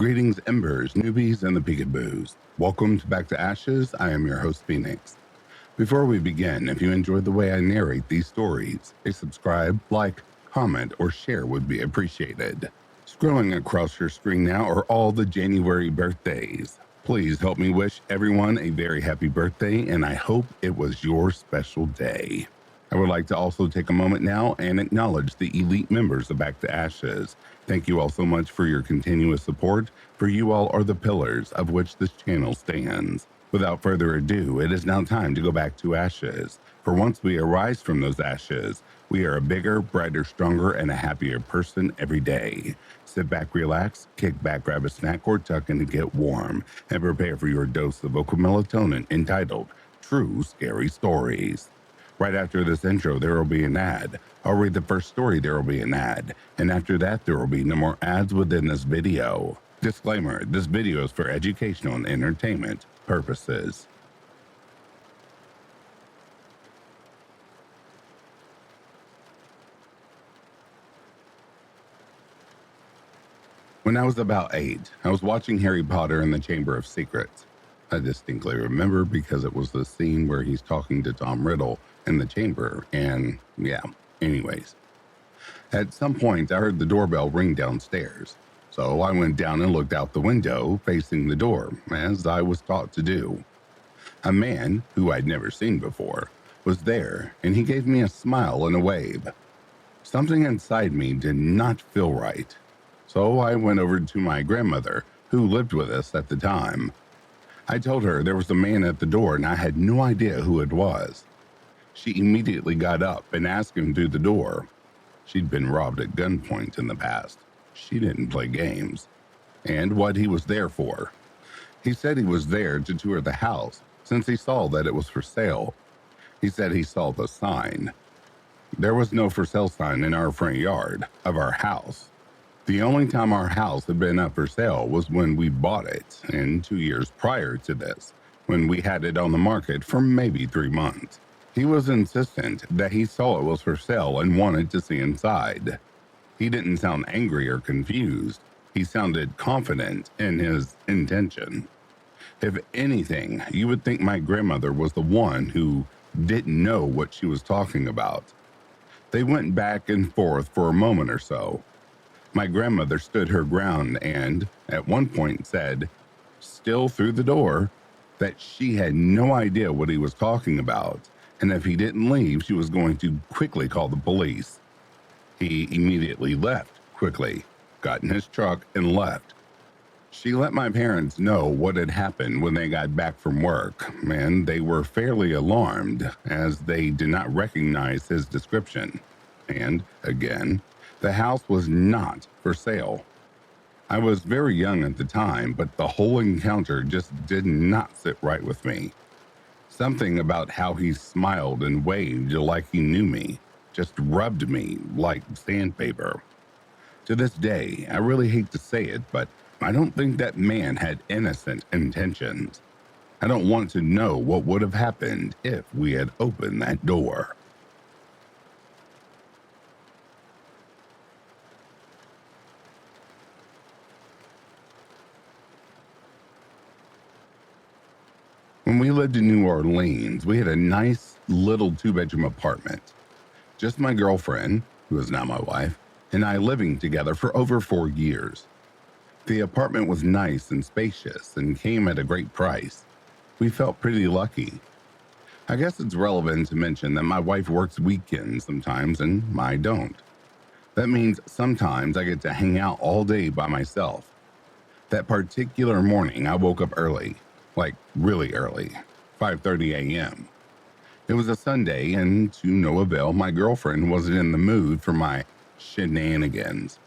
Greetings, embers, newbies, and the peekaboos. Welcome to Back to Ashes. I am your host, Phoenix. Before we begin, if you enjoyed the way I narrate these stories, a subscribe, like, comment, or share would be appreciated. Scrolling across your screen now are all the January birthdays. Please help me wish everyone a very happy birthday, and I hope it was your special day. I would like to also take a moment now and acknowledge the elite members of Back to Ashes. Thank you all so much for your continuous support, for you all are the pillars of which this channel stands. Without further ado, it is now time to go back to ashes. For once we arise from those ashes, we are a bigger, brighter, stronger, and a happier person every day. Sit back, relax, kick back, grab a snack or tuck in to get warm, and prepare for your dose of vocal melatonin entitled True Scary Stories. Right after this intro, there will be an ad. I'll read the first story, there will be an ad. And after that, there will be no more ads within this video. Disclaimer, this video is for educational and entertainment purposes. When I was about 8, I was watching Harry Potter and the Chamber of Secrets. I distinctly remember because it was the scene where he's talking to Tom Riddle in the chamber, and yeah, anyways. At some point, I heard the doorbell ring downstairs, so I went down and looked out the window facing the door, as I was taught to do. A man, who I'd never seen before, was there, and he gave me a smile and a wave. Something inside me did not feel right, so I went over to my grandmother, who lived with us at the time. I told her there was a man at the door and I had no idea who it was. She immediately got up and asked him through the door. She'd been robbed at gunpoint in the past. She didn't play games. And what he was there for. He said he was there to tour the house since he saw that it was for sale. He said he saw the sign. There was no for sale sign in our front yard of our house. The only time our house had been up for sale was when we bought it, and 2 years prior to this, when we had it on the market for maybe 3 months. He was insistent that he saw it was for sale and wanted to see inside. He didn't sound angry or confused. He sounded confident in his intention. If anything, you would think my grandmother was the one who didn't know what she was talking about. They went back and forth for a moment or so. My grandmother stood her ground and, at one point, said, still through the door, that she had no idea what he was talking about, and if he didn't leave, she was going to quickly call the police. He immediately left quickly, got in his truck, and left. She let my parents know what had happened when they got back from work, and they were fairly alarmed as they did not recognize his description. And, again, the house was not for sale. I was very young at the time, but the whole encounter just did not sit right with me. Something about how he smiled and waved like he knew me just rubbed me like sandpaper. To this day, I really hate to say it, but I don't think that man had innocent intentions. I don't want to know what would have happened if we had opened that door. When we lived in New Orleans, we had a nice little 2-bedroom apartment. Just my girlfriend, who is now my wife, and I living together for over 4 years. The apartment was nice and spacious and came at a great price. We felt pretty lucky. I guess it's relevant to mention that my wife works weekends sometimes and I don't. That means sometimes I get to hang out all day by myself. That particular morning, I woke up early. Like really early, 5:30 a.m. It was a Sunday, and to no avail, my girlfriend wasn't in the mood for my shenanigans.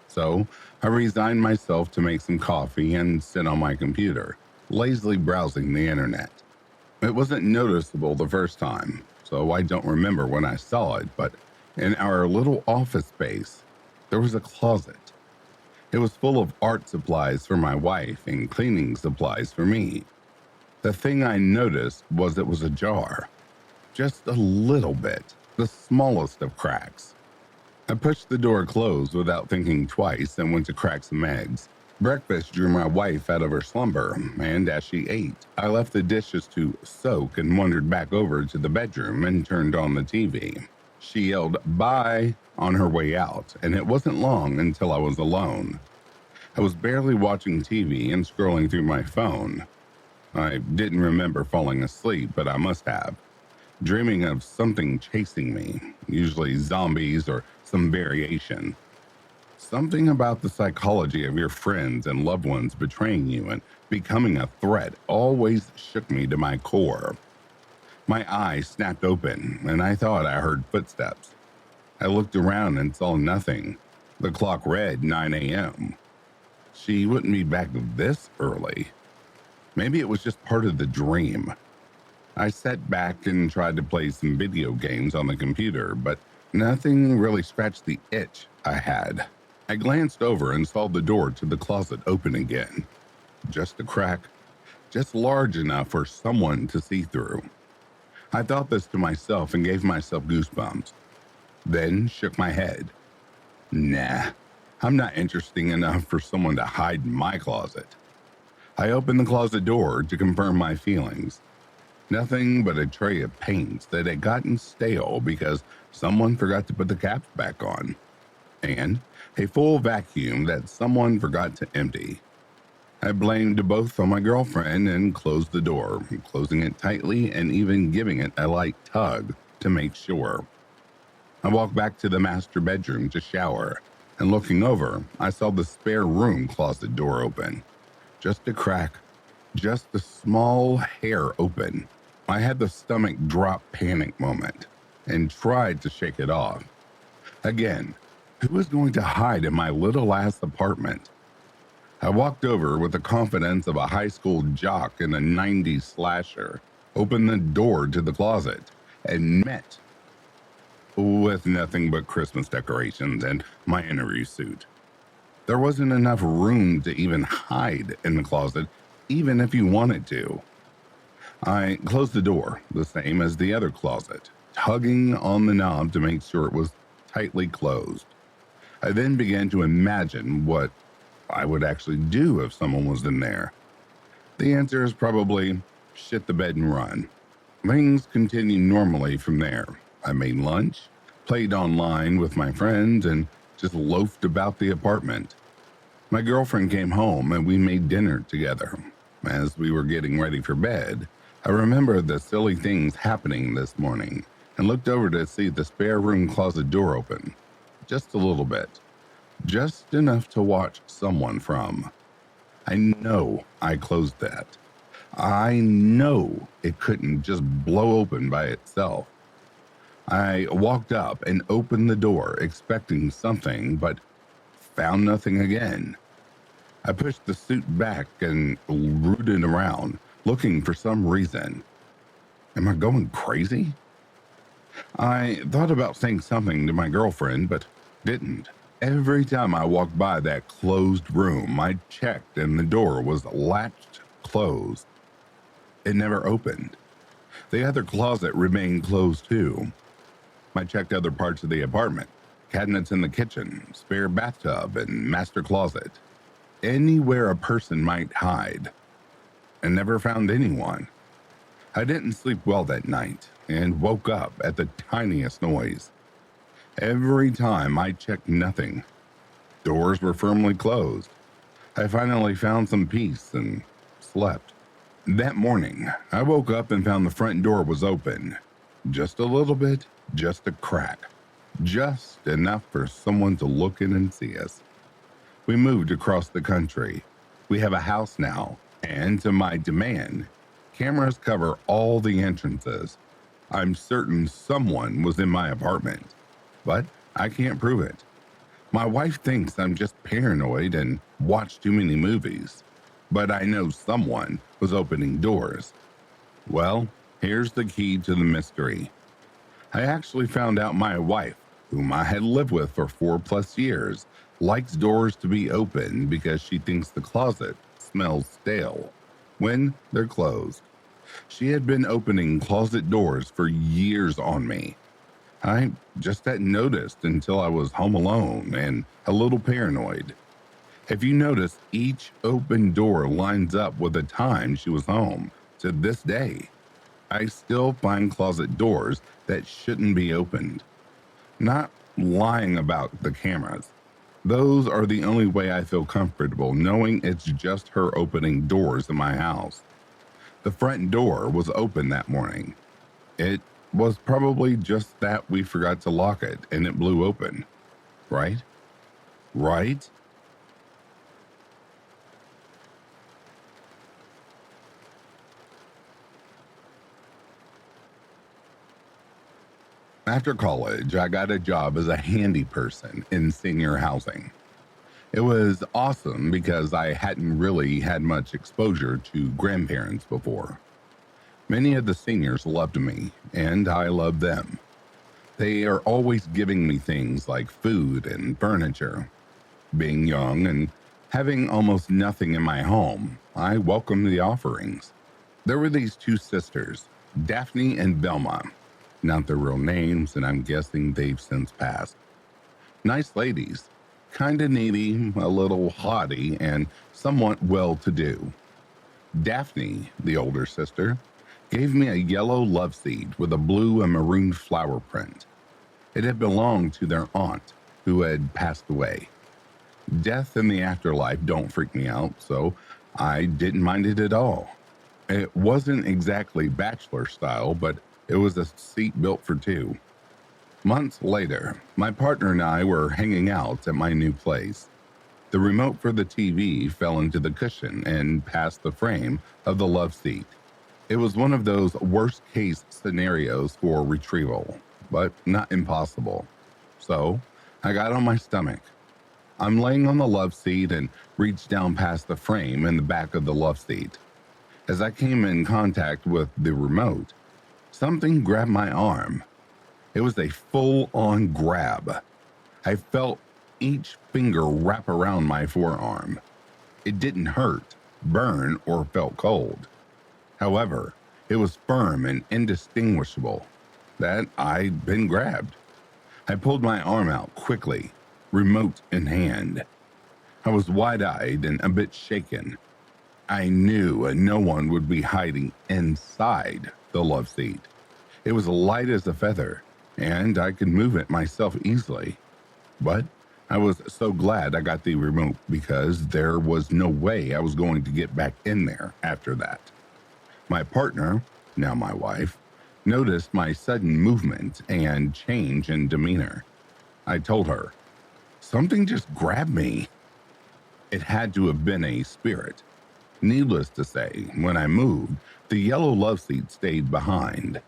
So I resigned myself to make some coffee and sit on my computer, lazily browsing the internet. It wasn't noticeable the first time, so I don't remember when I saw it, but in our little office space, there was a closet. It was full of art supplies for my wife and cleaning supplies for me. The thing I noticed was it was ajar. Just a little bit, the smallest of cracks. I pushed the door closed without thinking twice and went to crack some eggs. Breakfast drew my wife out of her slumber, and as she ate, I left the dishes to soak and wandered back over to the bedroom and turned on the TV. She yelled, "Bye," on her way out, and it wasn't long until I was alone. I was barely watching TV and scrolling through my phone. I didn't remember falling asleep, but I must have, dreaming of something chasing me, usually zombies or some variation. Something about the psychology of your friends and loved ones betraying you and becoming a threat always shook me to my core. My eyes snapped open, and I thought I heard footsteps. I looked around and saw nothing. The clock read 9 a.m. She wouldn't be back this early. Maybe it was just part of the dream. I sat back and tried to play some video games on the computer, but nothing really scratched the itch I had. I glanced over and saw the door to the closet open again. Just a crack, just large enough for someone to see through. I thought this to myself and gave myself goosebumps. Then shook my head. Nah, I'm not interesting enough for someone to hide in my closet. I opened the closet door to confirm my feelings. Nothing but a tray of paints that had gotten stale because someone forgot to put the caps back on. And a full vacuum that someone forgot to empty. I blamed both on my girlfriend and closed the door, closing it tightly and even giving it a light tug to make sure. I walked back to the master bedroom to shower, and looking over, I saw the spare room closet door open. Just a crack, just a small hair open. I had the stomach drop panic moment and tried to shake it off. Again, who was going to hide in my little ass apartment? I walked over with the confidence of a high school jock in a 90s slasher, opened the door to the closet, and met with nothing but Christmas decorations and my interview suit. There wasn't enough room to even hide in the closet, even if you wanted to. I closed the door, the same as the other closet, tugging on the knob to make sure it was tightly closed. I then began to imagine what I would actually do if someone was in there. The answer is probably shit the bed and run. Things continued normally from there. I made lunch, played online with my friends, and just loafed about the apartment. My girlfriend came home and we made dinner together. As we were getting ready for bed, I remembered the silly things happening this morning and looked over to see the spare room closet door open. Just a little bit. Just enough to watch someone from. I know I closed that. I know it couldn't just blow open by itself. I walked up and opened the door expecting something, but found nothing again. I pushed the suit back and rooted around, looking for some reason. Am I going crazy? I thought about saying something to my girlfriend, but didn't. Every time I walked by that closed room, I checked and the door was latched closed. It never opened. The other closet remained closed too. I checked other parts of the apartment, cabinets in the kitchen, spare bathtub, and master closet. Anywhere a person might hide, and never found anyone. I didn't sleep well that night and woke up at the tiniest noise. Every time I checked nothing. Doors were firmly closed. I finally found some peace and slept. That morning, I woke up and found the front door was open. Just a little bit, just a crack. Just enough for someone to look in and see us. We moved across the country. We have a house now, and to my demand, cameras cover all the entrances. I'm certain someone was in my apartment, but I can't prove it. My wife thinks I'm just paranoid and watch too many movies, but I know someone was opening doors. Well, here's the key to the mystery. I actually found out my wife, whom I had lived with for 4+ years, likes doors to be open because she thinks the closet smells stale when they're closed. She had been opening closet doors for years on me. I just hadn't noticed until I was home alone and a little paranoid. If you notice, each open door lines up with the time she was home. To this day, I still find closet doors that shouldn't be opened. Not lying about the cameras. Those are the only way I feel comfortable knowing it's just her opening doors in my house. The front door was open that morning. It was probably just that we forgot to lock it and it blew open. Right? Right? After college, I got a job as a handy person in senior housing. It was awesome because I hadn't really had much exposure to grandparents before. Many of the seniors loved me, and I loved them. They are always giving me things like food and furniture. Being young and having almost nothing in my home, I welcomed the offerings. There were these two sisters, Daphne and Velma. Not their real names, and I'm guessing they've since passed. Nice ladies, kinda needy, a little haughty, and somewhat well to do. Daphne, the older sister, gave me a yellow love seed with a blue and maroon flower print. It had belonged to their aunt, who had passed away. Death and the afterlife don't freak me out, so I didn't mind it at all. It wasn't exactly bachelor style, but it was a seat built for two. Months later, my partner and I were hanging out at my new place. The remote for the TV fell into the cushion and past the frame of the love seat. It was one of those worst case scenarios for retrieval, but not impossible. So I got on my stomach. I'm laying on the love seat and reached down past the frame in the back of the love seat. As I came in contact with the remote, something grabbed my arm. It was a full-on grab. I felt each finger wrap around my forearm. It didn't hurt, burn, or felt cold. However, it was firm and indistinguishable that I'd been grabbed. I pulled my arm out quickly, remote in hand. I was wide-eyed and a bit shaken. I knew no one would be hiding inside the love seat. It was light as a feather, and I could move it myself easily. But I was so glad I got the remote because there was no way I was going to get back in there after that. My partner, now my wife, noticed my sudden movement and change in demeanor. I told her, "Something just grabbed me." It had to have been a spirit. Needless to say, when I moved, the yellow love seat stayed behind.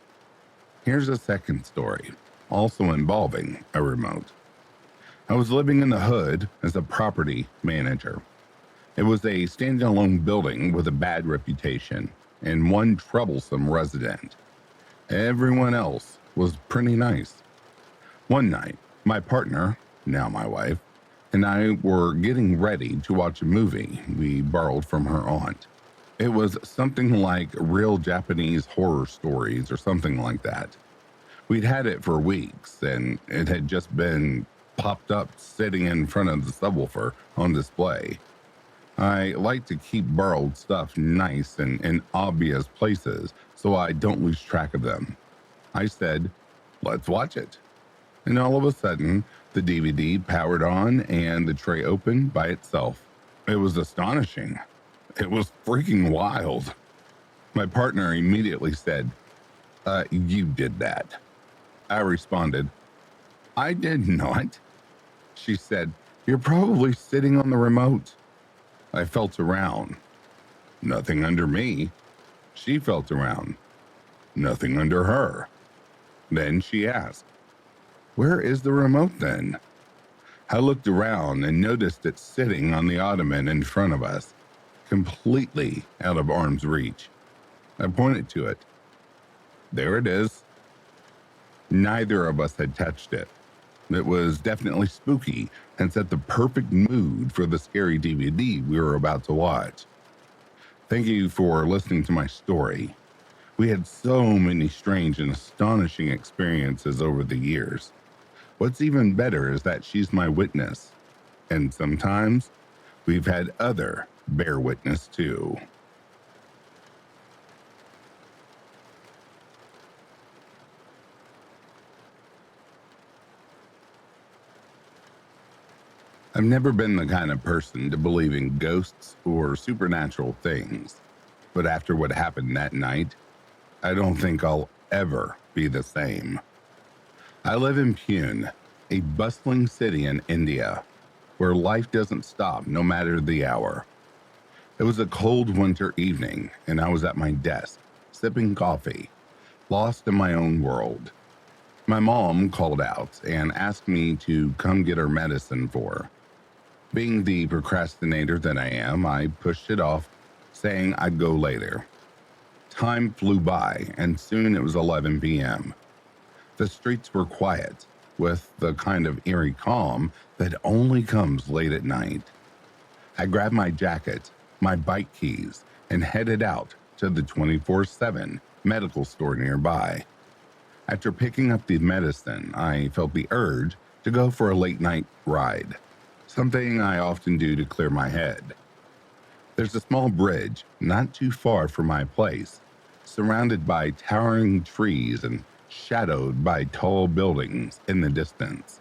Here's a second story, also involving a remote. I was living in the hood as a property manager. It was a standalone building with a bad reputation and one troublesome resident. Everyone else was pretty nice. One night, my partner, now my wife, and I were getting ready to watch a movie we borrowed from her aunt. It was something like Real Japanese Horror Stories or something like that. We'd had it for weeks, and it had just been popped up sitting in front of the subwoofer on display. I like to keep borrowed stuff nice and in obvious places so I don't lose track of them. I said, "Let's watch it." And all of a sudden, the DVD powered on and the tray opened by itself. It was astonishing. It was freaking wild. My partner immediately said, "You did that." I responded, "I did not." She said, "You're probably sitting on the remote." I felt around. Nothing under me. She felt around. Nothing under her. Then she asked, "Where is the remote then?" I looked around and noticed it sitting on the ottoman in front of us, completely out of arm's reach. I pointed to it. There it is. Neither of us had touched it. It was definitely spooky and set the perfect mood for the scary DVD we were about to watch. Thank you for listening to my story. We had so many strange and astonishing experiences over the years. What's even better is that she's my witness. And sometimes we've had other bear witness too. I've never been the kind of person to believe in ghosts or supernatural things, but after what happened that night, I don't think I'll ever be the same. I live in Pune, a bustling city in India, where life doesn't stop no matter the hour. It was a cold winter evening, and I was at my desk, sipping coffee, lost in my own world. My mom called out and asked me to come get her medicine for her. Being the procrastinator that I am, I pushed it off, saying I'd go later. Time flew by, and soon it was 11 p.m. The streets were quiet, with the kind of eerie calm that only comes late at night. I grabbed my jacket, my bike keys, and headed out to the 24/7 medical store nearby. After picking up the medicine, I felt the urge to go for a late-night ride, something I often do to clear my head. There's a small bridge not too far from my place, surrounded by towering trees and shadowed by tall buildings in the distance.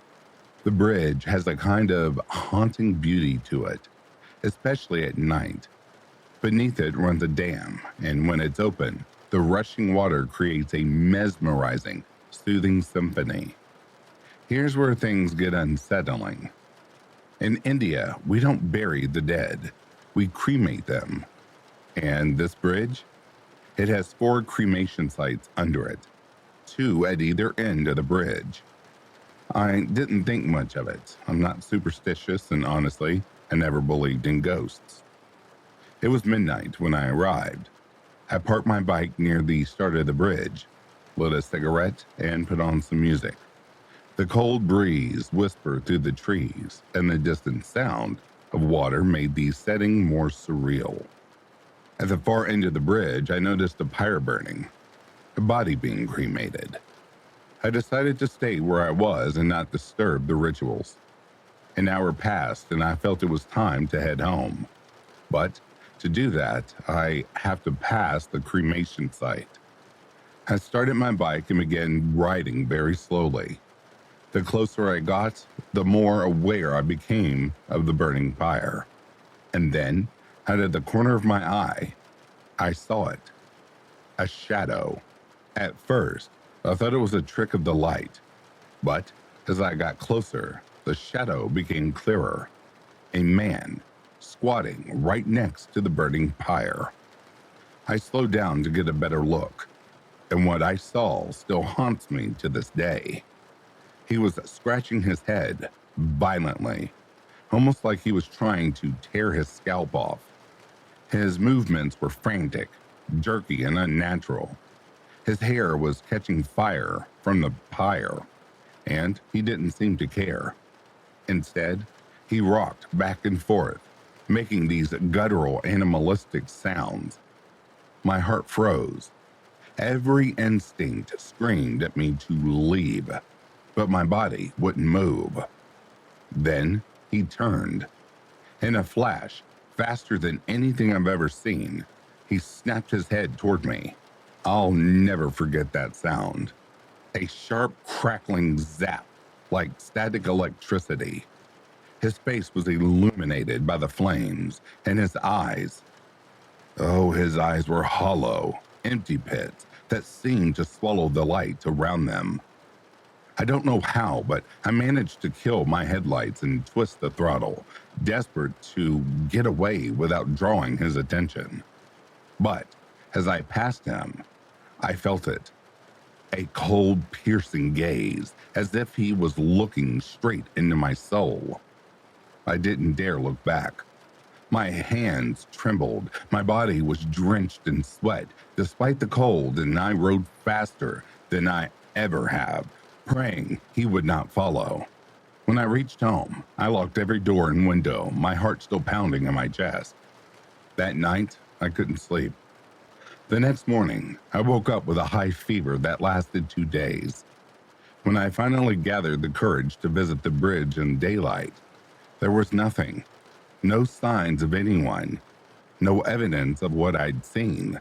The bridge has a kind of haunting beauty to it, especially at night. Beneath it runs a dam, and when it's open, the rushing water creates a mesmerizing, soothing symphony. Here's where things get unsettling. In India, we don't bury the dead, we cremate them. And this bridge? It has 4 cremation sites under it, 2 at either end of the bridge. I didn't think much of it. I'm not superstitious, and honestly, I never believed in ghosts. It was midnight when I arrived. I parked my bike near the start of the bridge, lit a cigarette, and put on some music. The cold breeze whispered through the trees, and the distant sound of water made the setting more surreal. At the far end of the bridge, I noticed a pyre burning, a body being cremated. I decided to stay where I was and not disturb the rituals. An hour passed, and I felt it was time to head home. But to do that, I have to pass the cremation site. I started my bike and began riding very slowly. The closer I got, the more aware I became of the burning pyre. And then, out of the corner of my eye, I saw it. A shadow. At first, I thought it was a trick of the light. But as I got closer, the shadow became clearer. A man, squatting right next to the burning pyre. I slowed down to get a better look, and what I saw still haunts me to this day. He was scratching his head violently, almost like he was trying to tear his scalp off. His movements were frantic, jerky, and unnatural. His hair was catching fire from the pyre, and he didn't seem to care. Instead, he rocked back and forth, making these guttural, animalistic sounds. My heart froze. Every instinct screamed at me to leave, but my body wouldn't move. Then he turned. In a flash, faster than anything I've ever seen, he snapped his head toward me. I'll never forget that sound. A sharp, crackling zap, like static electricity. His face was illuminated by the flames, and his eyes, oh, his eyes were hollow, empty pits that seemed to swallow the light around them. I don't know how, but I managed to kill my headlights and twist the throttle, desperate to get away without drawing his attention. But as I passed him, I felt it. A cold, piercing gaze, as if he was looking straight into my soul. I didn't dare look back. My hands trembled, my body was drenched in sweat, despite the cold, and I rode faster than I ever have, praying he would not follow. When I reached home, I locked every door and window, my heart still pounding in my chest. That night, I couldn't sleep. The next morning, I woke up with a high fever that lasted 2 days. When I finally gathered the courage to visit the bridge in daylight, there was nothing. No signs of anyone, no evidence of what I'd seen.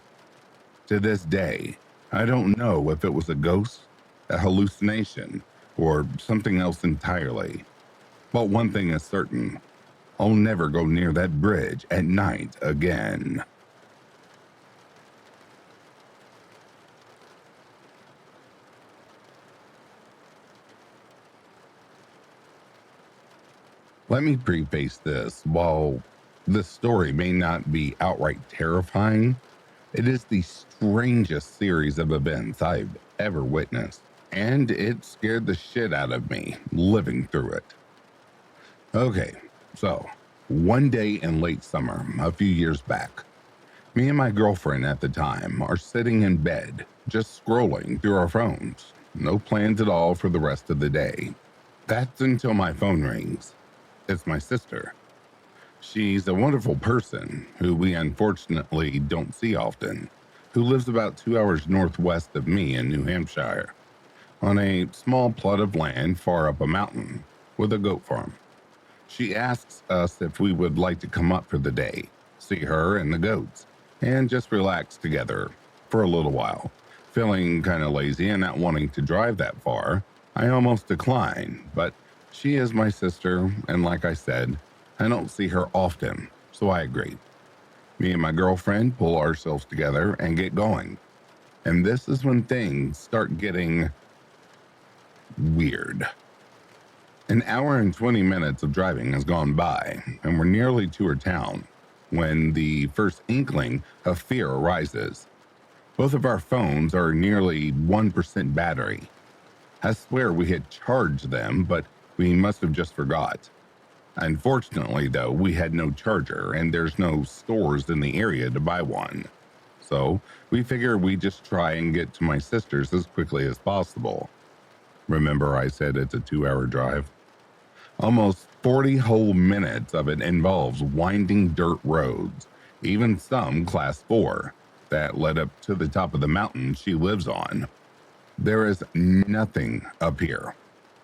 To this day, I don't know if it was a ghost, a hallucination, or something else entirely. But one thing is certain, I'll never go near that bridge at night again. Let me preface this. While this story may not be outright terrifying, it is the strangest series of events I've ever witnessed, and it scared the shit out of me living through it. Okay, so one day in late summer, a few years back, me and my girlfriend at the time are sitting in bed, just scrolling through our phones. No plans at all for the rest of the day. That's until my phone rings. It's my sister. She's a wonderful person who we unfortunately don't see often, who lives about 2 hours northwest of me in New Hampshire, on a small plot of land far up a mountain with a goat farm. She asks us if we would like to come up for the day, see her and the goats, and just relax together for a little while. Feeling kind of lazy and not wanting to drive that far, I almost decline, but she is my sister, and like I said, I don't see her often, so I agree. Me and my girlfriend pull ourselves together and get going. And this is when things start getting weird. An hour and 20 minutes of driving has gone by, and we're nearly to her town when the first inkling of fear arises. Both of our phones are nearly 1% battery. I swear we had charged them, but we must have just forgot. Unfortunately, though, we had no charger, and there's no stores in the area to buy one. So we figured we'd just try and get to my sister's as quickly as possible. Remember I said it's a 2-hour drive? Almost 40 whole minutes of it involves winding dirt roads, even some class 4, that led up to the top of the mountain she lives on. There is nothing up here.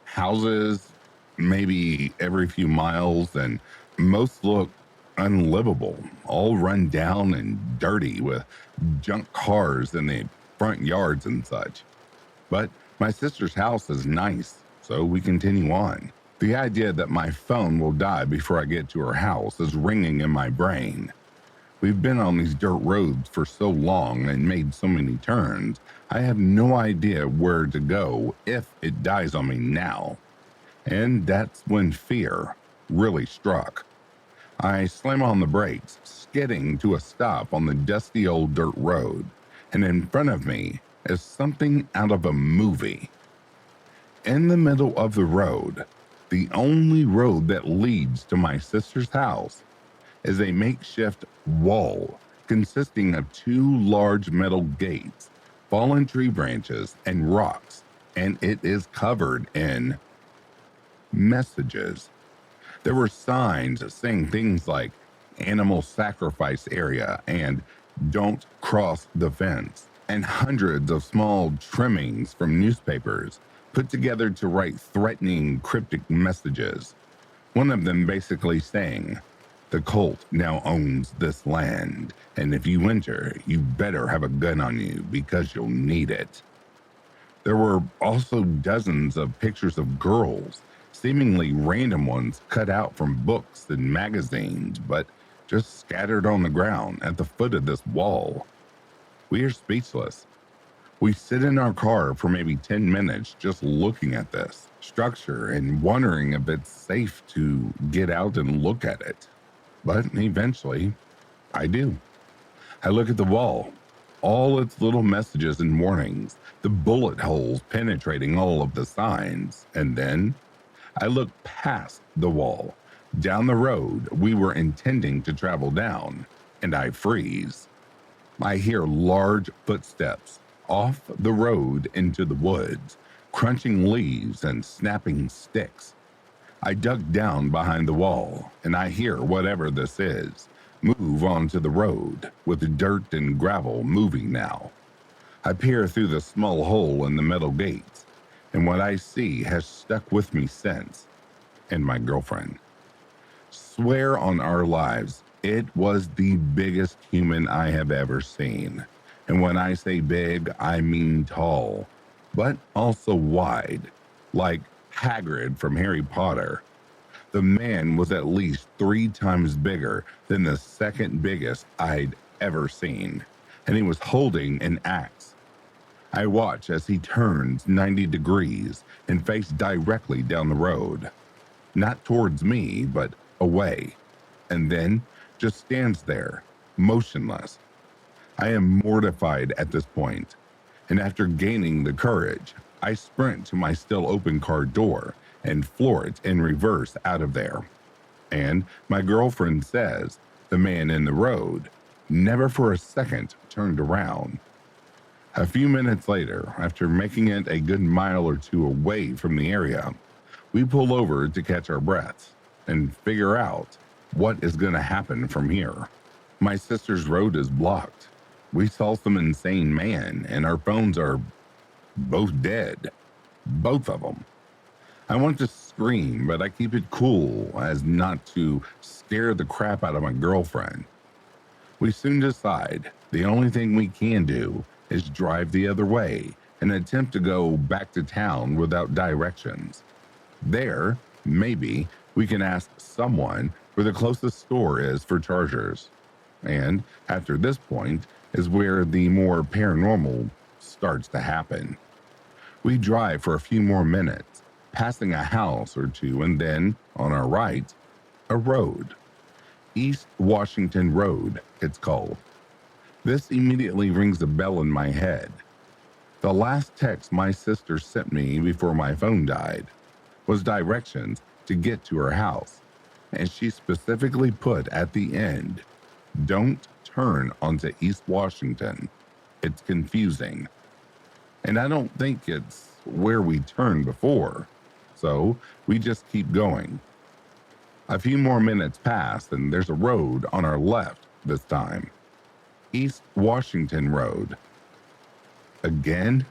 Houses, maybe every few miles, and most look unlivable, all run down and dirty with junk cars in the front yards and such. But my sister's house is nice, so we continue on. The idea that my phone will die before I get to her house is ringing in my brain. We've been on these dirt roads for so long and made so many turns, I have no idea where to go if it dies on me now. And that's when fear really struck. I slam on the brakes, skidding to a stop on the dusty old dirt road, and in front of me is something out of a movie. In the middle of the road, the only road that leads to my sister's house, is a makeshift wall consisting of 2 large metal gates, fallen tree branches, and rocks, and it is covered in messages. There were signs saying things like animal sacrifice area and don't cross the fence, and hundreds of small trimmings from newspapers put together to write threatening, cryptic messages. One of them basically saying, "The cult now owns this land, and if you enter, you better have a gun on you because you'll need it." There were also dozens of pictures of girls, seemingly random ones cut out from books and magazines, but just scattered on the ground at the foot of this wall. We are speechless. We sit in our car for maybe 10 minutes just looking at this structure and wondering if it's safe to get out and look at it. But eventually, I do. I look at the wall, all its little messages and warnings, the bullet holes penetrating all of the signs, and then I look past the wall, down the road we were intending to travel down, and I freeze. I hear large footsteps off the road into the woods, crunching leaves and snapping sticks. I duck down behind the wall, and I hear whatever this is move onto the road, with the dirt and gravel moving now. I peer through the small hole in the metal gates, and what I see has stuck with me since, and my girlfriend. Swear on our lives, it was the biggest human I have ever seen. And when I say big, I mean tall, but also wide, like Hagrid from Harry Potter. The man was at least 3 times bigger than the second biggest I'd ever seen, and he was holding an axe. I watch as he turns 90 degrees and faced directly down the road, not towards me, but away, and then just stands there, motionless. I am mortified at this point, and after gaining the courage, I sprint to my still open car door and floor it in reverse out of there. And my girlfriend says the man in the road never for a second turned around. A few minutes later, after making it a good mile or two away from the area, we pull over to catch our breaths and figure out what is going to happen from here. My sister's road is blocked. We saw some insane man, and our phones are both dead. Both of them. I want to scream, but I keep it cool as not to scare the crap out of my girlfriend. We soon decide the only thing we can do is drive the other way and attempt to go back to town without directions. There, maybe, we can ask someone where the closest store is for chargers. And after this point is where the more paranormal starts to happen. We drive for a few more minutes, passing a house or two, and then, on our right, a road. East Washington Road, it's called. This immediately rings a bell in my head. The last text my sister sent me before my phone died was directions to get to her house, and she specifically put at the end, "Don't turn onto East Washington. It's confusing." And I don't think it's where we turned before, so we just keep going. A few more minutes pass, and there's a road on our left this time. East Washington Road. Again?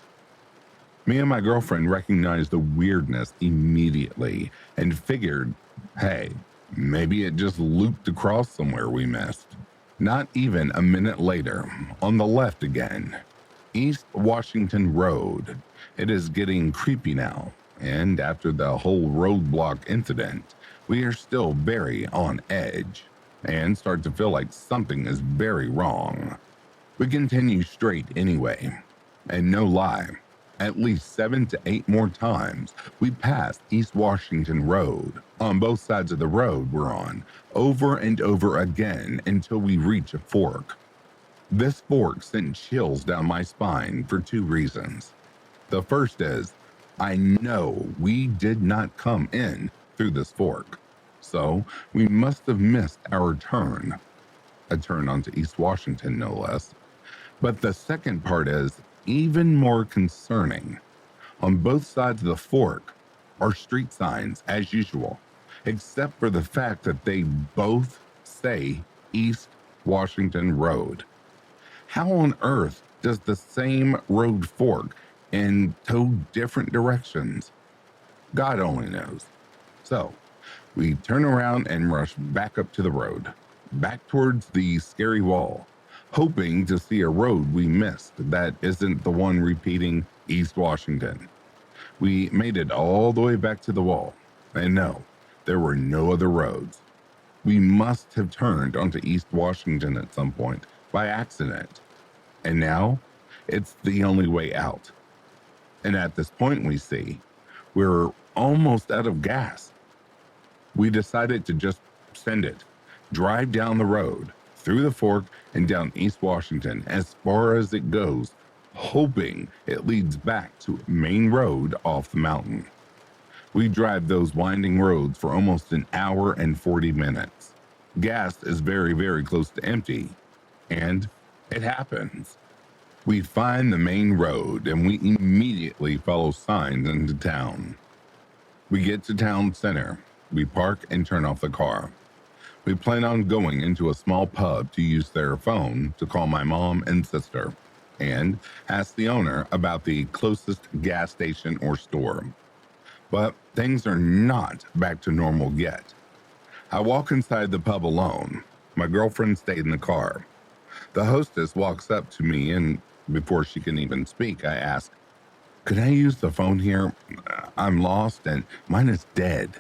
Me and my girlfriend recognized the weirdness immediately and figured, hey, maybe it just looped across somewhere we missed. Not even a minute later, on the left again. East Washington Road. It is getting creepy now, and after the whole roadblock incident, we are still very on edge and start to feel like something is very wrong. We continue straight anyway, and no lie, at least 7 to 8 more times we pass East Washington Road on both sides of the road we're on, over and over again until we reach a fork. This fork sent chills down my spine for 2 reasons. The first is, I know we did not come in through this fork, so we must have missed our turn. A turn onto East Washington, no less. But the second part is even more concerning. On both sides of the fork are street signs as usual, except for the fact that they both say East Washington Road. How on earth does the same road fork in 2 different directions? God only knows. So, we turn around and rush back up to the road, back towards the scary wall, hoping to see a road we missed that isn't the one repeating East Washington. We made it all the way back to the wall, and no, there were no other roads. We must have turned onto East Washington at some point by accident, and now it's the only way out. And at this point we see, we're almost out of gas. We decided to just send it, drive down the road, through the fork and down East Washington as far as it goes, hoping it leads back to a main road off the mountain. We drive those winding roads for almost an hour and 40 minutes. Gas is very, very close to empty, and it happens. We find the main road and we immediately follow signs into town. We get to town center. We park and turn off the car. We plan on going into a small pub to use their phone to call my mom and sister and ask the owner about the closest gas station or store. But things are not back to normal yet. I walk inside the pub alone. My girlfriend stayed in the car. The hostess walks up to me, and before she can even speak, I ask, "Could I use the phone here? I'm lost and mine is dead."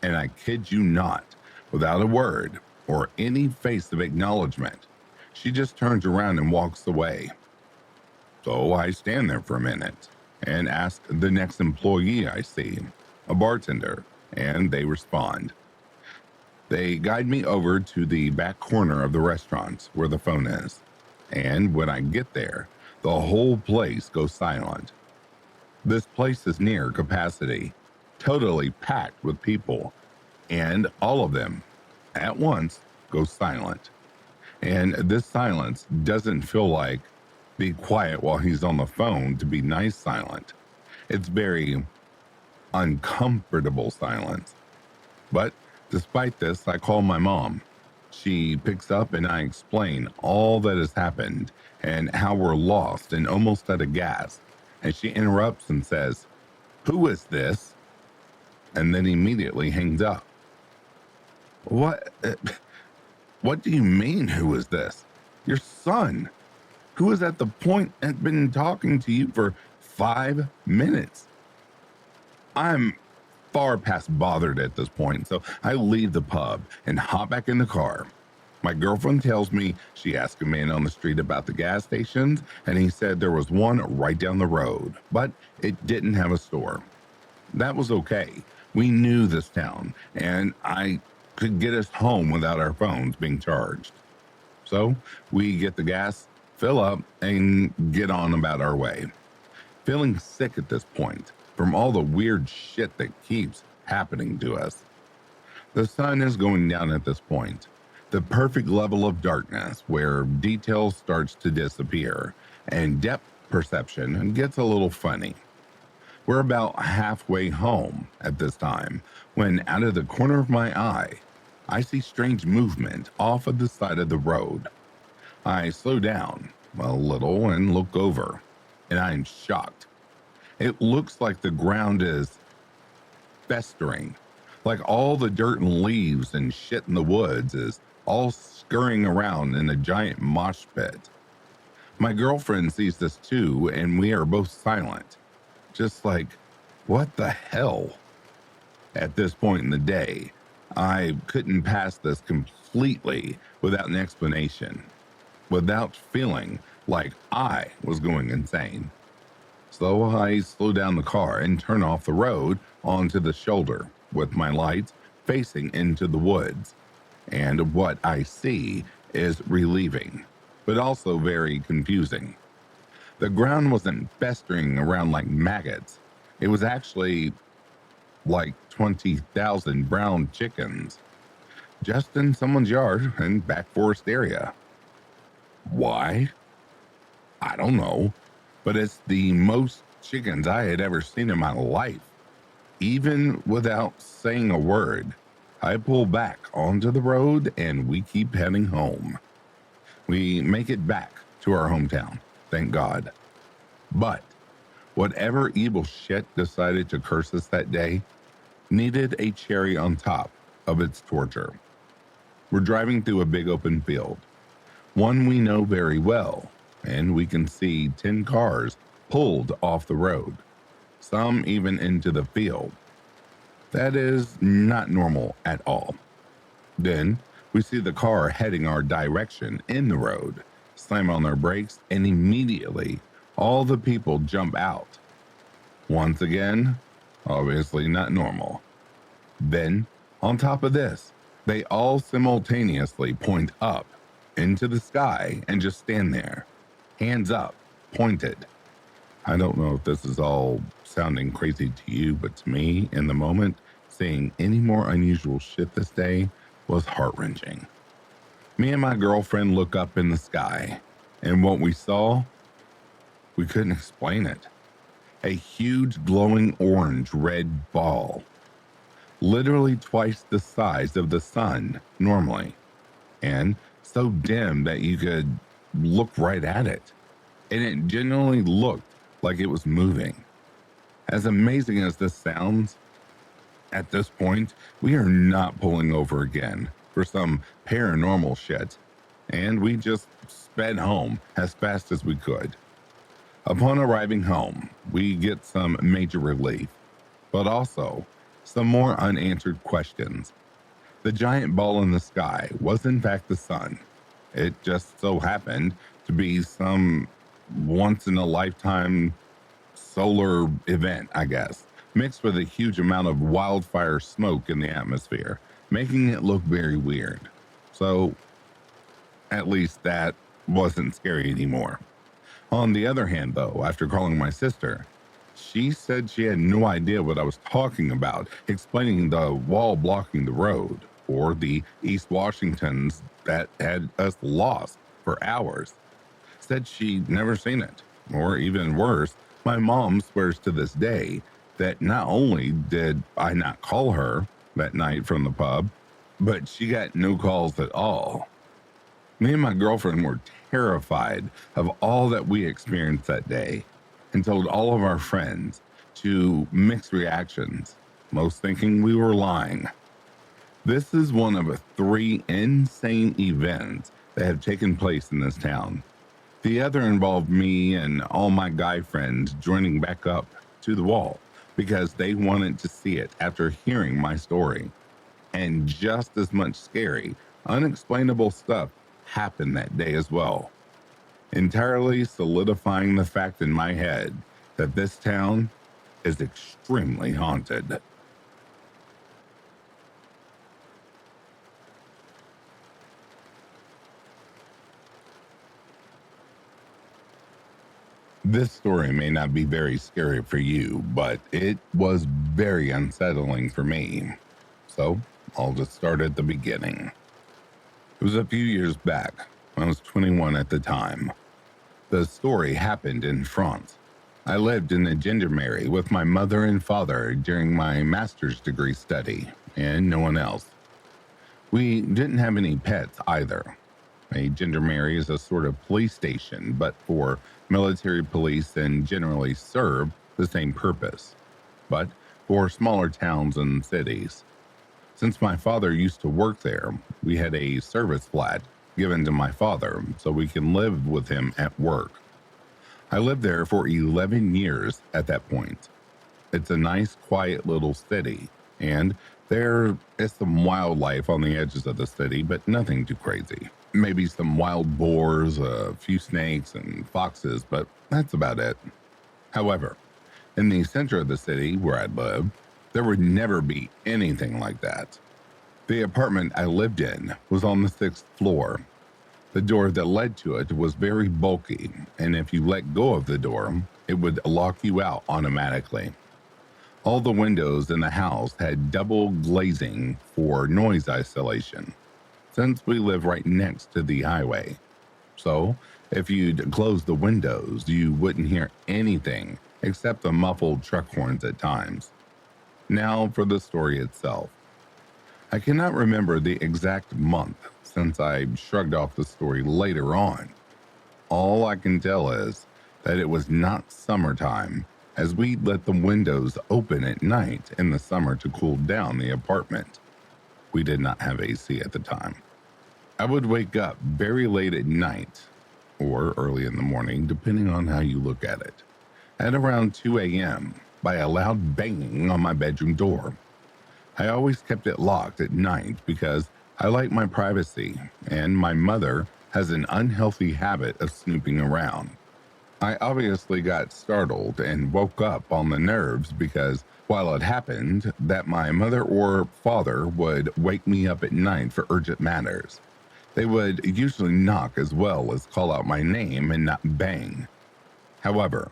And I kid you not, without a word or any face of acknowledgement, she just turns around and walks away. So I stand there for a minute and ask the next employee I see, a bartender, and they respond. They guide me over to the back corner of the restaurant where the phone is. And when I get there, the whole place goes silent. This place is near capacity, totally packed with people, and all of them, at once, go silent. And this silence doesn't feel like be quiet while he's on the phone to be nice silent. It's very uncomfortable silence. But despite this, I call my mom. She picks up and I explain all that has happened and how we're lost and almost out of gas. And she interrupts and says, "Who is this?" And then immediately hangs up. What? What do you mean, who is this? Your son, who is at the point had been talking to you for 5 minutes. I'm far past bothered at this point, so I leave the pub and hop back in the car. My girlfriend tells me she asked a man on the street about the gas stations, and he said there was one right down the road, but it didn't have a store. That was okay. We knew this town, and I could get us home without our phones being charged. So we get the gas, fill up, and get on about our way. Feeling sick at this point from all the weird shit that keeps happening to us. The sun is going down at this point, the perfect level of darkness where detail starts to disappear and depth perception gets a little funny. We're about halfway home at this time when out of the corner of my eye, I see strange movement off of the side of the road. I slow down a little and look over, and I am shocked. It looks like the ground is festering, like all the dirt and leaves and shit in the woods is all scurrying around in a giant mosh pit. My girlfriend sees this too, and we are both silent. Just like, what the hell? At this point in the day, I couldn't pass this completely without an explanation, without feeling like I was going insane. So I slow down the car and turn off the road onto the shoulder with my lights facing into the woods. And what I see is relieving, but also very confusing. The ground wasn't festering around like maggots. It was actually like 20,000 brown chickens, just in someone's yard and back forest area. Why? I don't know, but it's the most chickens I had ever seen in my life. Even without saying a word, I pull back onto the road and we keep heading home. We make it back to our hometown, thank God. But whatever evil shit decided to curse us that day needed a cherry on top of its torture. We're driving through a big open field, one we know very well, and we can see 10 cars pulled off the road, some even into the field. That is not normal at all. Then we see the car heading our direction in the road, slam on their brakes, and immediately all the people jump out. Once again, obviously not normal. Then, on top of this, they all simultaneously point up into the sky and just stand there, hands up, pointed. I don't know if this is all sounding crazy to you, but to me, in the moment, seeing any more unusual shit this day was heart-wrenching. Me and my girlfriend look up in the sky, and what we saw, we couldn't explain it. A huge glowing orange-red ball, literally twice the size of the sun normally, and so dim that you could look right at it, and it genuinely looked like it was moving. As amazing as this sounds, At this point, we are not pulling over again for some paranormal shit, and we just sped home as fast as we could. Upon arriving home, we get some major relief, but also some more unanswered questions. The giant ball in the sky was in fact the sun. It just so happened to be some once in a lifetime solar event, I guess, mixed with a huge amount of wildfire smoke in the atmosphere, making it look very weird. So, at least that wasn't scary anymore. On the other hand, though, after calling my sister, she said she had no idea what I was talking about, explaining the wall blocking the road or the East Washingtons that had us lost for hours. Said she'd never seen it. Or even worse, my mom swears to this day that not only did I not call her that night from the pub, but she got no calls at all. Me and my girlfriend were terrified of all that we experienced that day and told all of our friends, to mixed reactions, most thinking we were lying. This is one of 3 insane events that have taken place in this town. The other involved me and all my guy friends joining back up to the wall because they wanted to see it after hearing my story. And just as much scary, unexplainable stuff happened that day as well, entirely solidifying the fact in my head that this town is extremely haunted. This story may not be very scary for you, but it was very unsettling for me. So, I'll just start at the beginning. It was a few years back. I was 21 at the time. The story happened in France. I lived in a gendarmerie with my mother and father during my master's degree study, and no one else. We didn't have any pets either. A gendarmerie is a sort of police station, but for military police and generally serve the same purpose, but for smaller towns and cities. Since my father used to work there, we had a service flat given to my father so we can live with him at work. I lived there for 11 years at that point. It's a nice, quiet little city, and there is some wildlife on the edges of the city, but nothing too crazy. Maybe some wild boars, a few snakes, and foxes, but that's about it. However, in the center of the city where I lived, there would never be anything like that. The apartment I lived in was on the 6th floor. The door that led to it was very bulky, and if you let go of the door, it would lock you out automatically. All the windows in the house had double glazing for noise isolation, since we live right next to the highway. So, if you'd close the windows, you wouldn't hear anything except the muffled truck horns at times. Now for the story itself. I cannot remember the exact month since I shrugged off the story later on. All I can tell is that it was not summertime, as we let the windows open at night in the summer to cool down the apartment. We did not have AC at the time. I would wake up very late at night, or early in the morning, depending on how you look at it, at around 2 a.m. by a loud banging on my bedroom door. I always kept it locked at night because I like my privacy, and my mother has an unhealthy habit of snooping around. I obviously got startled and woke up on the nerves because while it happened that my mother or father would wake me up at night for urgent matters, they would usually knock as well as call out my name and not bang. However,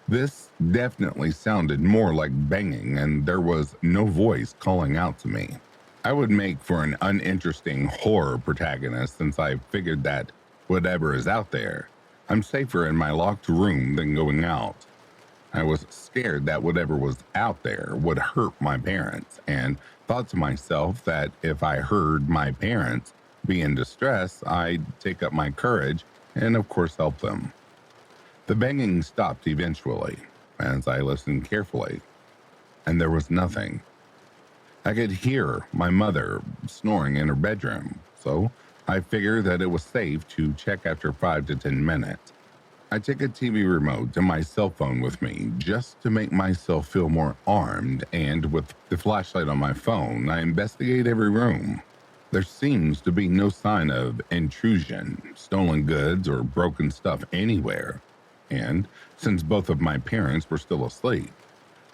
this definitely sounded more like banging, and there was no voice calling out to me. I would make for an uninteresting horror protagonist since I figured that whatever is out there, I'm safer in my locked room than going out. I was scared that whatever was out there would hurt my parents, and thought to myself that if I heard my parents be in distress, I'd take up my courage and of course help them. The banging stopped eventually as I listened carefully, and there was nothing. I could hear my mother snoring in her bedroom, so I figured that it was safe to check after 5 to 10 minutes. I took a TV remote and my cell phone with me just to make myself feel more armed, and with the flashlight on my phone, I investigate every room. There seems to be no sign of intrusion, stolen goods, or broken stuff anywhere. And since both of my parents were still asleep,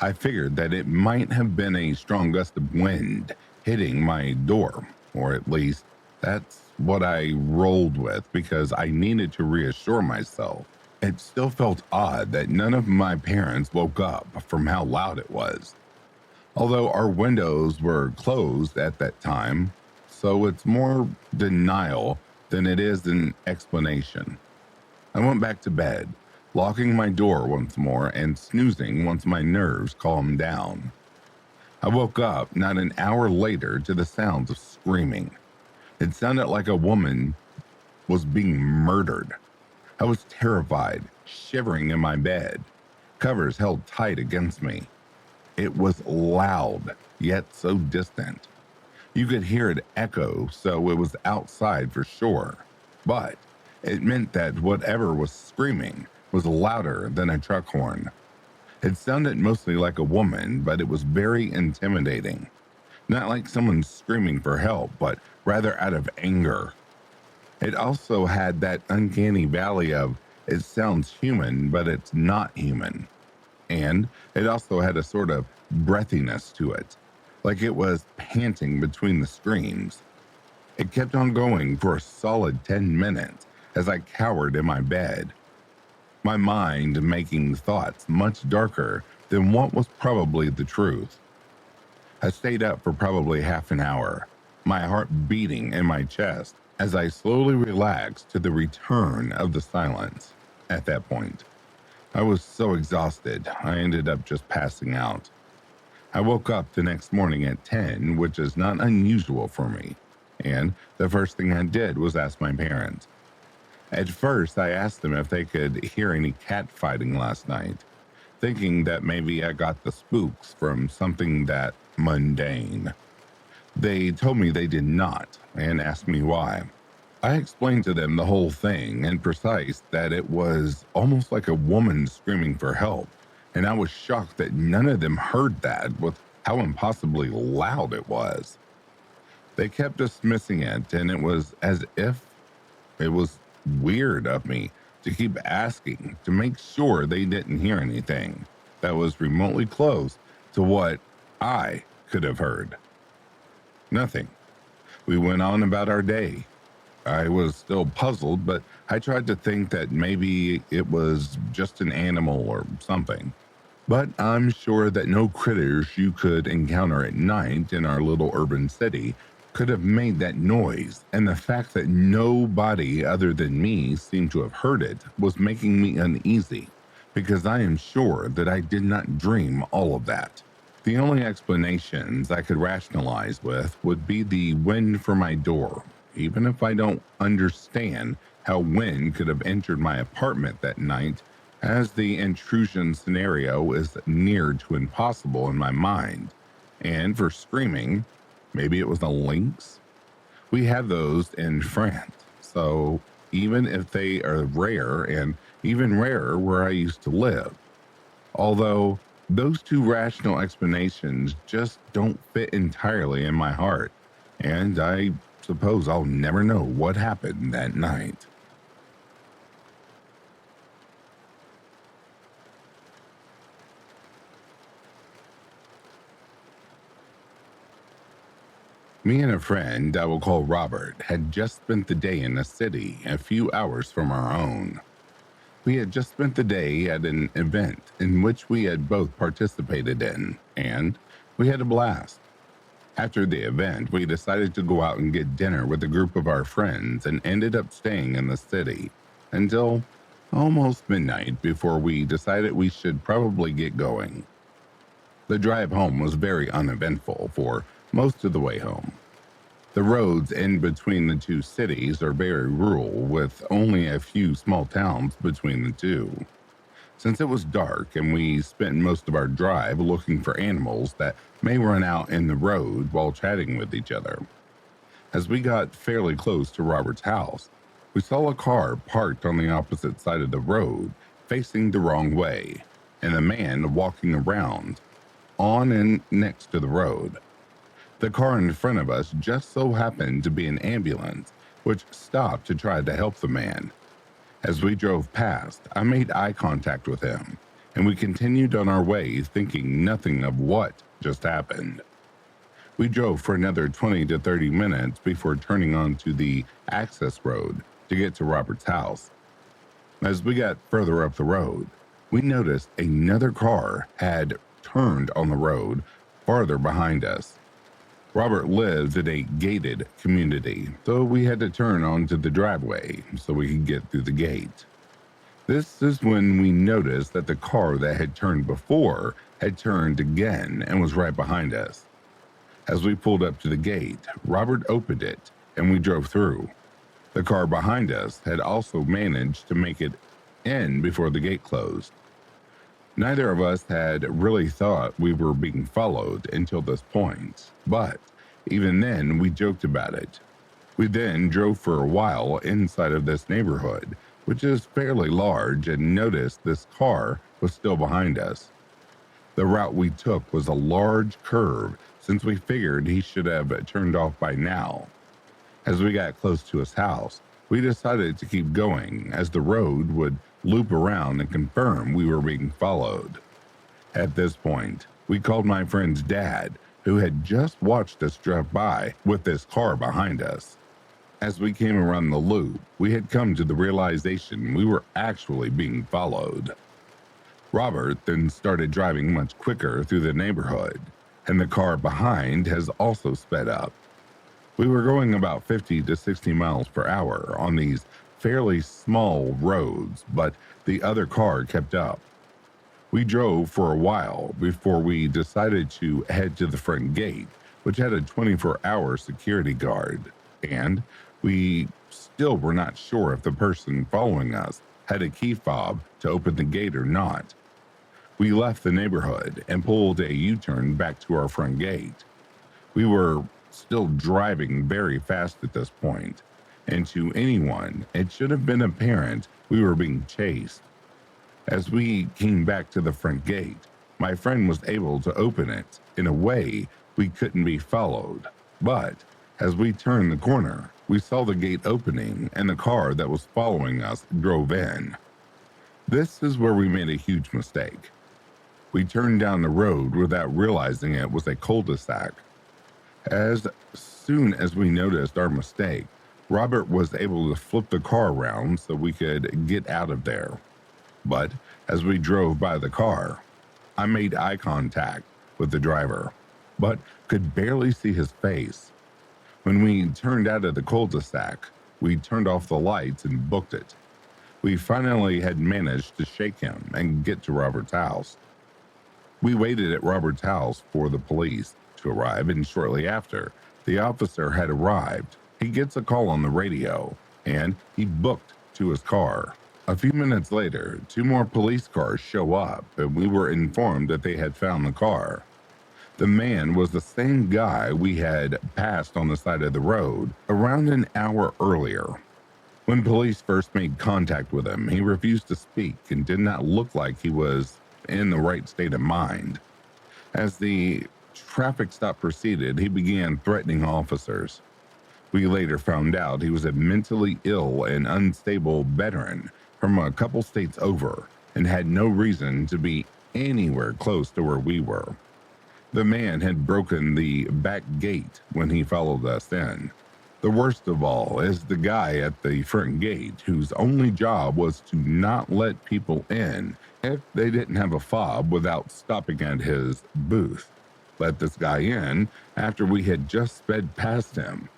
I figured that it might have been a strong gust of wind hitting my door, or at least that's what I rolled with because I needed to reassure myself. It still felt odd that none of my parents woke up from how loud it was, although our windows were closed at that time, so it's more denial than it is an explanation. I went back to bed, locking my door once more and snoozing once my nerves calmed down. I woke up not an hour later to the sounds of screaming. It sounded like a woman was being murdered. I was terrified, shivering in my bed, covers held tight against me. It was loud, yet so distant. You could hear it echo, so it was outside for sure. But it meant that whatever was screaming was louder than a truck horn. It sounded mostly like a woman, but it was very intimidating. Not like someone screaming for help, but rather out of anger. It also had that uncanny valley of, it sounds human, but it's not human. And it also had a sort of breathiness to it, like it was panting between the screams. It kept on going for a solid 10 minutes as I cowered in my bed, my mind making thoughts much darker than what was probably the truth. I stayed up for probably half an hour, my heart beating in my chest as I slowly relaxed to the return of the silence. At that point, I was so exhausted, I ended up just passing out. I woke up the next morning at 10, which is not unusual for me, and the first thing I did was ask my parents. At first, I asked them if they could hear any cat fighting last night, thinking that maybe I got the spooks from something that mundane. They told me they did not and asked me why. I explained to them the whole thing and precise that it was almost like a woman screaming for help, and I was shocked that none of them heard that with how impossibly loud it was. They kept dismissing it, and it was as if it was weird of me to keep asking to make sure they didn't hear anything that was remotely close to what I could have heard. Nothing. We went on about our day. I was still puzzled, but I tried to think that maybe it was just an animal or something. But I'm sure that no critters you could encounter at night in our little urban city could have made that noise, and the fact that nobody other than me seemed to have heard it was making me uneasy, because I am sure that I did not dream all of that. The only explanations I could rationalize with would be the wind for my door, even if I don't understand how wind could have entered my apartment that night, as the intrusion scenario is near to impossible in my mind. And for screaming, maybe it was a lynx? We have those in France, so even if they are rare, and even rarer where I used to live. Although those two rational explanations just don't fit entirely in my heart, and I suppose I'll never know what happened that night. Me and a friend I will call Robert had just spent the day in a city a few hours from our own. We had just spent the day at an event in which we had both participated in, and we had a blast. After the event, we decided to go out and get dinner with a group of our friends and ended up staying in the city until almost midnight before we decided we should probably get going. The drive home was very uneventful for most of the way home. The roads in between the two cities are very rural, with only a few small towns between the two. since it was dark and we spent most of our drive looking for animals that may run out in the road while chatting with each other. As we got fairly close to Robert's house, we saw a car parked on the opposite side of the road, facing the wrong way, and a man walking around on and next to the road. The car in front of us just so happened to be an ambulance, which stopped to try to help the man. As we drove past, I made eye contact with him, and we continued on our way thinking nothing of what just happened. We drove for another 20 to 30 minutes before turning onto the access road to get to Robert's house. As we got further up the road, we noticed another car had turned on the road farther behind us. Robert lived in a gated community, so we had to turn onto the driveway so we could get through the gate. This is when we noticed that the car that had turned before had turned again and was right behind us. As we pulled up to the gate, Robert opened it and we drove through. The car behind us had also managed to make it in before the gate closed. Neither of us had really thought we were being followed until this point, but even then we joked about it. We then drove for a while inside of this neighborhood, which is fairly large, and noticed this car was still behind us. The route we took was a large curve, since we figured he should have turned off by now. As we got close to his house, we decided to keep going, as the road would loop around and confirm we were being followed. At this point, we called my friend's dad, who had just watched us drive by with this car behind us. As we came around the loop, we had come to the realization we were actually being followed. Robert then started driving much quicker through the neighborhood, and the car behind has also sped up. We were going about 50 to 60 miles per hour on these fairly small roads, but the other car kept up. We drove for a while before we decided to head to the front gate, which had a 24-hour security guard, and we still were not sure if the person following us had a key fob to open the gate or not. We left the neighborhood and pulled a U-turn back to our front gate. We were still driving very fast at this point, and to anyone, it should have been apparent we were being chased. As we came back to the front gate, my friend was able to open it in a way we couldn't be followed, but as we turned the corner, we saw the gate opening and the car that was following us drove in. This is where we made a huge mistake. We turned down the road without realizing it was a cul-de-sac. As soon as we noticed our mistake, Robert was able to flip the car around so we could get out of there. But as we drove by the car, I made eye contact with the driver, but could barely see his face. When we turned out of the cul-de-sac, we turned off the lights and booked it. We finally had managed to shake him and get to Robert's house. We waited at Robert's house for the police to arrive, and shortly after, the officer had arrived. He gets a call on the radio, and he booked to his car. A few minutes later, 2 more police cars show up, and we were informed that they had found the car. The man was the same guy we had passed on the side of the road around an hour earlier. When police first made contact with him, he refused to speak and did not look like he was in the right state of mind. As the traffic stop proceeded, he began threatening officers. We later found out he was a mentally ill and unstable veteran from a couple states over and had no reason to be anywhere close to where we were. The man had broken the back gate when he followed us in. The worst of all is the guy at the front gate, whose only job was to not let people in if they didn't have a fob without stopping at his booth. Let this guy in after we had just sped past him.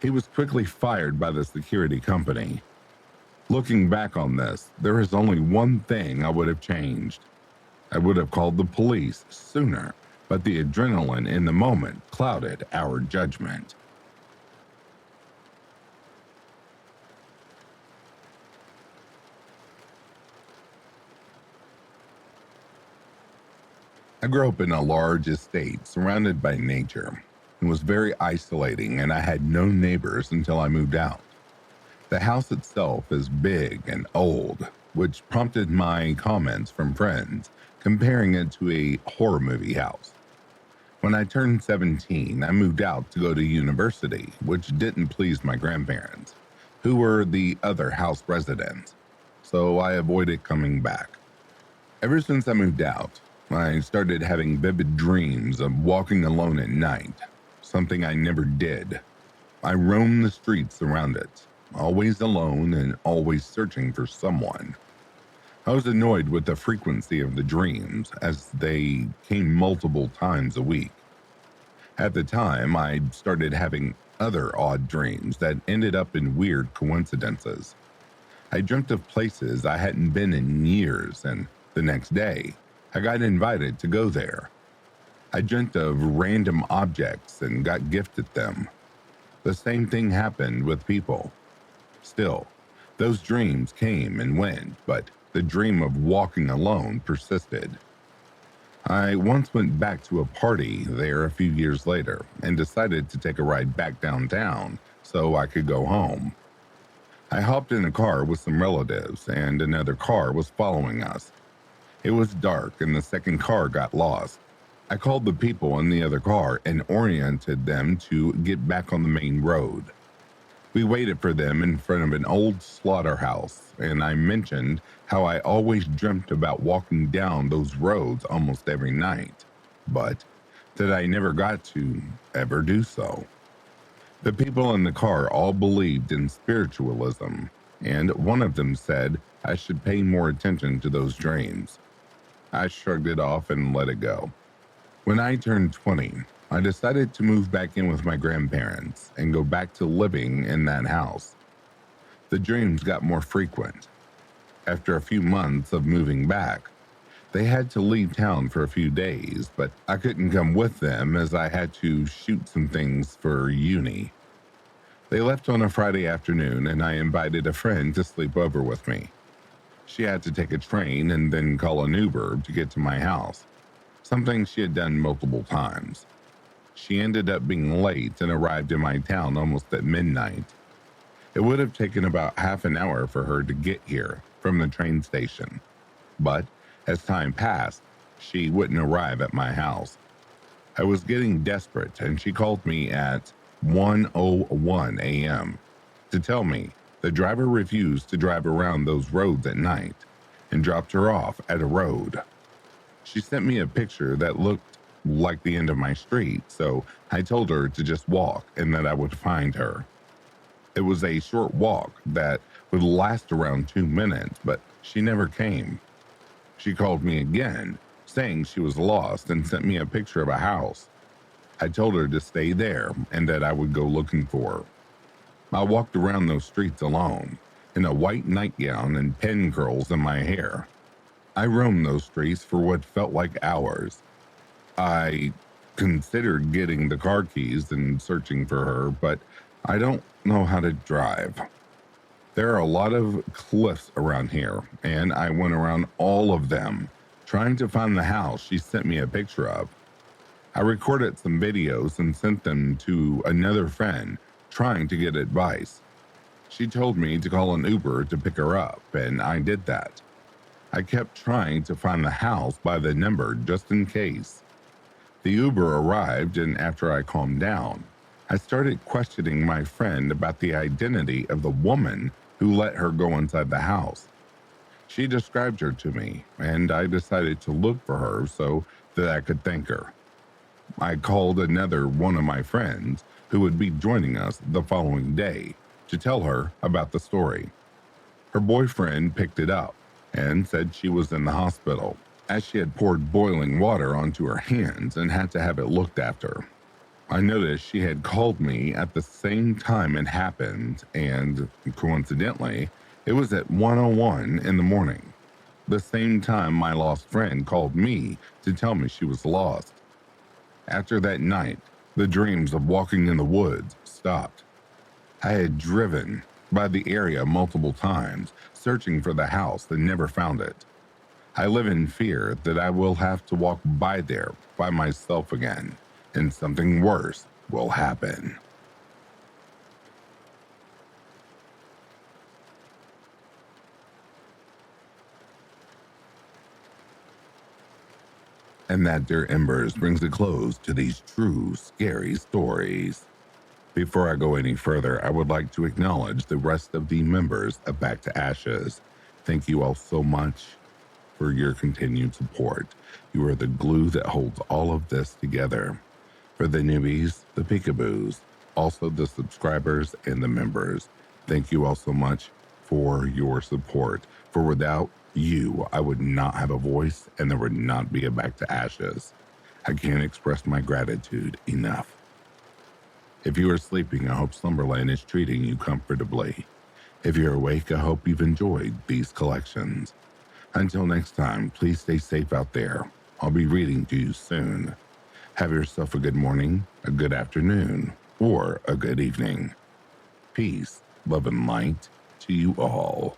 He was quickly fired by the security company. Looking back on this, there is only one thing I would have changed. I would have called the police sooner, but the adrenaline in the moment clouded our judgment. I grew up in a large estate surrounded by nature. It was very isolating, and I had no neighbors until I moved out. The house itself is big and old, which prompted my comments from friends, comparing it to a horror movie house. When I turned 17, I moved out to go to university, which didn't please my grandparents, who were the other house residents, so I avoided coming back. Ever since I moved out, I started having vivid dreams of walking alone at night, something I never did. I roamed the streets around it, always alone and always searching for someone. I was annoyed with the frequency of the dreams, as they came multiple times a week. At the time, I started having other odd dreams that ended up in weird coincidences. I dreamt of places I hadn't been in years, and the next day, I got invited to go there. I dreamt of random objects and got gifted them. The same thing happened with people. Still, those dreams came and went, but the dream of walking alone persisted. I once went back to a party there a few years later and decided to take a ride back downtown so I could go home. I hopped in a car with some relatives, and another car was following us. It was dark and the second car got lost. I called the people in the other car and oriented them to get back on the main road. We waited for them in front of an old slaughterhouse, and I mentioned how I always dreamt about walking down those roads almost every night, but that I never got to ever do so. The people in the car all believed in spiritualism, and one of them said I should pay more attention to those dreams. I shrugged it off and let it go. When I turned 20, I decided to move back in with my grandparents and go back to living in that house. The dreams got more frequent. After a few months of moving back, they had to leave town for a few days, but I couldn't come with them as I had to shoot some things for uni. They left on a Friday afternoon, and I invited a friend to sleep over with me. She had to take a train and then call an Uber to get to my house, something she had done multiple times. She ended up being late and arrived in my town almost at midnight. It would have taken about half an hour for her to get here from the train station, but as time passed, she wouldn't arrive at my house. I was getting desperate, and she called me at 1:01 a.m. to tell me the driver refused to drive around those roads at night and dropped her off at a road. She sent me a picture that looked like the end of my street, so I told her to just walk and that I would find her. It was a short walk that would last around 2 minutes, but she never came. She called me again, saying she was lost, and sent me a picture of a house. I told her to stay there and that I would go looking for her. I walked around those streets alone, in a white nightgown and pin curls in my hair. I roamed those streets for what felt like hours. I considered getting the car keys and searching for her, but I don't know how to drive. There are a lot of cliffs around here, and I went around all of them, trying to find the house she sent me a picture of. I recorded some videos and sent them to another friend, trying to get advice. She told me to call an Uber to pick her up, and I did that. I kept trying to find the house by the number just in case. The Uber arrived, and after I calmed down, I started questioning my friend about the identity of the woman who let her go inside the house. She described her to me, and I decided to look for her so that I could thank her. I called another one of my friends who would be joining us the following day to tell her about the story. Her boyfriend picked it up and said she was in the hospital, as she had poured boiling water onto her hands and had to have it looked after. I noticed she had called me at the same time it happened, and coincidentally, it was at 1:01 in the morning, the same time my lost friend called me to tell me she was lost. After that night, the dreams of walking in the woods stopped. I had driven by the area multiple times, searching for the house and never found it. I live in fear that I will have to walk by there by myself again, and something worse will happen. And that, dear Embers, brings a close to these true scary stories. Before I go any further, I would like to acknowledge the rest of the members of Back to Ashes. Thank you all so much for your continued support. You are the glue that holds all of this together. For the newbies, the peekaboos, also the subscribers and the members, thank you all so much for your support. For without you, I would not have a voice and there would not be a Back to Ashes. I can't express my gratitude enough. If you are sleeping, I hope Slumberland is treating you comfortably. If you're awake, I hope you've enjoyed these collections. Until next time, please stay safe out there. I'll be reading to you soon. Have yourself a good morning, a good afternoon, or a good evening. Peace, love, and light to you all.